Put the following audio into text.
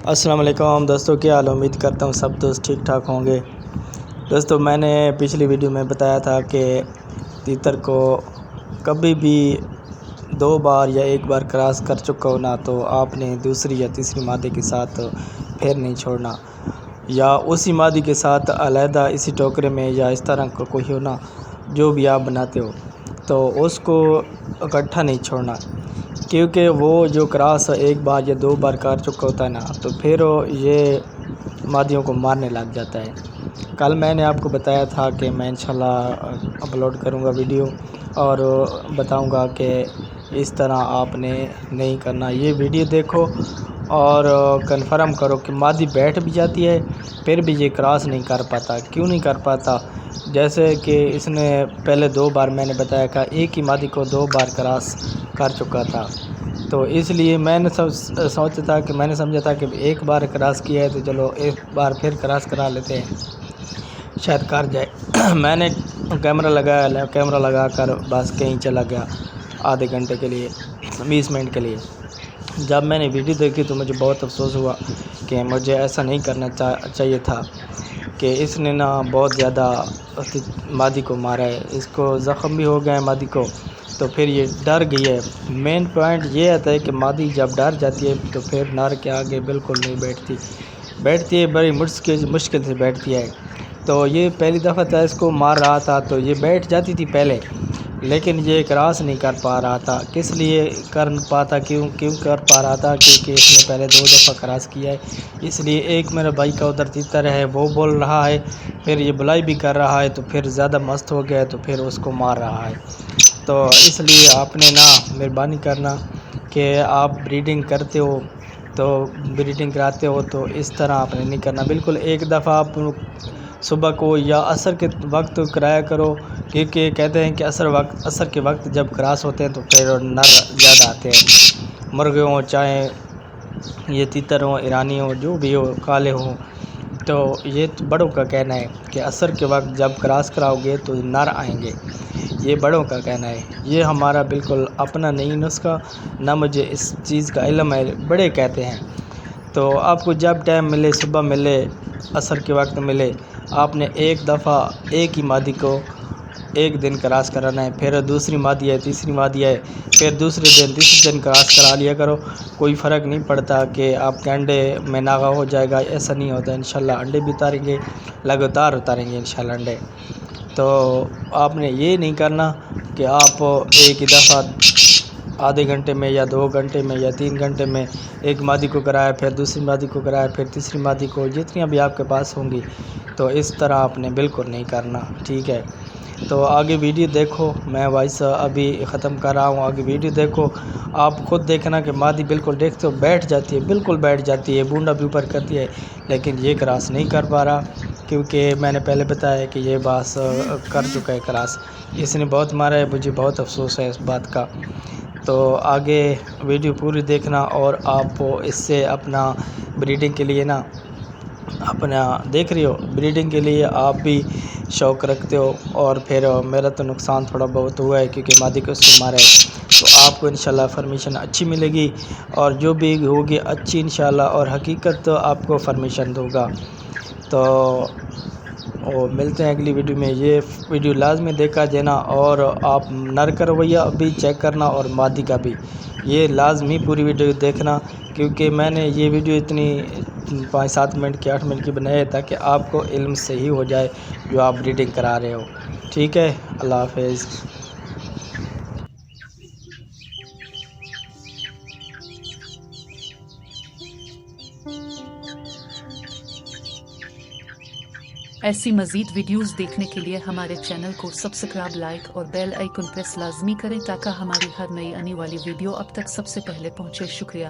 السلام علیکم دوستوں، کیا حال؟ امید کرتا ہوں سب دوست ٹھیک ٹھاک ہوں گے۔ دوستوں، میں نے پچھلی ویڈیو میں بتایا تھا کہ تیتر کو کبھی بھی 2 بار یا 1 بار کراس کر چکا ہونا تو آپ نے دوسری یا تیسری مادے کے ساتھ پھر نہیں چھوڑنا، یا اسی مادے کے ساتھ علیحدہ اسی ٹوکرے میں یا اس طرح کا کوئی ہونا جو بھی آپ بناتے ہو تو اس کو اکٹھا نہیں چھوڑنا، کیونکہ وہ جو کراس 1 بار یا 2 بار کر چکا ہوتا ہے نا تو پھر یہ مادیوں کو مارنے لگ جاتا ہے۔ کل میں نے آپ کو بتایا تھا کہ میں انشاءاللہ اپلوڈ کروں گا ویڈیو اور بتاؤں گا کہ اس طرح آپ نے نہیں کرنا۔ یہ ویڈیو دیکھو اور کنفرم کرو کہ مادی بیٹھ بھی جاتی ہے پھر بھی یہ کراس نہیں کر پاتا۔ کیوں نہیں کر پاتا؟ جیسے کہ اس نے پہلے 2 بار میں نے بتایا کہ ایک ہی مادی کو 2 بار کراس کر چکا تھا، تو اس لیے میں نے میں نے سمجھا تھا کہ 1 بار کراس کیا ہے تو چلو 1 بار پھر کراس کرا لیتے ہیں، شاید کر جائے۔ میں نے کیمرہ لگا کر بس کہیں چلا گیا آدھے گھنٹے کے لیے، 20 منٹ کے لیے۔ جب میں نے ویڈیو دیکھی تو مجھے بہت افسوس ہوا کہ مجھے ایسا نہیں کرنا چاہیے تھا کہ اس نے بہت زیادہ مادی کو مارا ہے، اس کو زخم بھی ہو گئے ہیں مادی کو، تو پھر یہ ڈر گئی ہے۔ مین پوائنٹ یہ آتا ہے کہ مادی جب ڈر جاتی ہے تو پھر نر کے آگے بالکل نہیں بیٹھتی ہے، بڑی مشکل سے بیٹھتی ہے۔ تو یہ پہلی دفعہ تھا اس کو مار رہا تھا تو یہ بیٹھ جاتی تھی پہلے، لیکن یہ کراس نہیں کر پا رہا تھا۔ کس لیے کیوں کر پا رہا تھا؟ کیونکہ اس نے پہلے 2 دفعہ کراس کیا ہے، اس لیے ایک میرا بھائی کا ادھر تیتر ہے وہ بول رہا ہے، پھر یہ بلائی بھی کر رہا ہے، تو پھر زیادہ مست ہو گیا ہے تو پھر اس کو مار رہا ہے۔ تو اس لیے آپ نے مہربانی کرنا کہ آپ بریڈنگ کرتے ہو تو بریڈنگ کراتے ہو تو اس طرح آپ نے نہیں کرنا۔ بالکل 1 دفعہ آپ صبح کو یا عصر کے وقت کرایا کرو، کیونکہ کہتے ہیں کہ عصر کے وقت جب کراس ہوتے ہیں تو پھر نر زیادہ آتے ہیں، مرغے ہوں چاہے یہ تیتر ہوں، ایرانی ہوں، جو بھی ہو، کالے ہوں۔ تو یہ بڑوں کا کہنا ہے کہ عصر کے وقت جب کراس کراؤ گے تو نر آئیں گے، یہ بڑوں کا کہنا ہے، یہ ہمارا بالکل اپنا نہیں نسخہ، نہ مجھے اس چیز کا علم ہے، بڑے کہتے ہیں۔ تو آپ کو جب ٹائم ملے، صبح ملے، عصر کے وقت ملے، آپ نے 1 دفعہ ایک ہی مادی کو 1 دن کراس کرانا ہے، پھر دوسری مادی ہے، تیسری مادی ہے، پھر تیسرے دن کراس کرا لیا کرو۔ کوئی فرق نہیں پڑتا کہ آپ کے انڈے میں ناغہ ہو جائے گا، ایسا نہیں ہوتا۔ انشاءاللہ انڈے بھی اتاریں گے، لگاتار اتاریں گے انشاءاللہ انڈے۔ تو آپ نے یہ نہیں کرنا کہ آپ ایک ہی دفعہ آدھے گھنٹے میں یا 2 گھنٹے میں یا 3 گھنٹے میں ایک مادی کو کرایا، پھر دوسری مادی کو کرایا، پھر تیسری مادی کو، جتنی بھی آپ کے پاس ہوں گی، تو اس طرح آپ نے بالکل نہیں کرنا، ٹھیک ہے؟ تو آگے ویڈیو دیکھو، میں وائس ابھی ختم کر رہا ہوں، آگے ویڈیو دیکھو، آپ خود دیکھنا کہ مادی بالکل دیکھتے ہو بیٹھ جاتی ہے، بالکل بیٹھ جاتی ہے، بونڈا بھی اوپر کرتی ہے، لیکن یہ کراس نہیں کر پا رہا، کیونکہ میں نے پہلے بتایا کہ یہ باس کر چکا ہے کراس، اس نے بہت مارا ہے، مجھے بہت افسوس ہے اس بات کا۔ تو آگے ویڈیو پوری دیکھنا، اور آپ اس سے اپنا بریڈنگ کے لیے اپنا دیکھ رہے ہو، بریڈنگ کے لیے آپ بھی شوق رکھتے ہو، اور پھر میرا تو نقصان تھوڑا بہت ہوا ہے کیونکہ مادی کو اس کو مارا ہے، تو آپ کو انشاءاللہ فرمیشن اچھی ملے گی، اور جو بھی ہوگی اچھی انشاءاللہ اور حقیقت آپ کو فرمیشن دوں گا۔ تو ملتے ہیں اگلی ویڈیو میں۔ یہ ویڈیو لازمی دیکھا جانا، اور آپ نر کا رویہ بھی چیک کرنا اور مادی کا بھی، یہ لازمی پوری ویڈیو دیکھنا، کیونکہ میں نے یہ ویڈیو اتنی 5-7 منٹ کی 8 منٹ کی بنائی ہے تاکہ آپ کو علم صحیح ہو جائے جو آپ بریڈنگ کرا رہے ہو، ٹھیک ہے؟ اللہ حافظ۔ ایسی مزید ویڈیوز دیکھنے کے لیے ہمارے چینل کو سبسکرائب، لائک اور بیل آئیکن پریس لازمی کریں تاکہ ہماری ہر نئی آنے والی ویڈیو اب تک سب سے پہلے پہنچے۔ شکریہ۔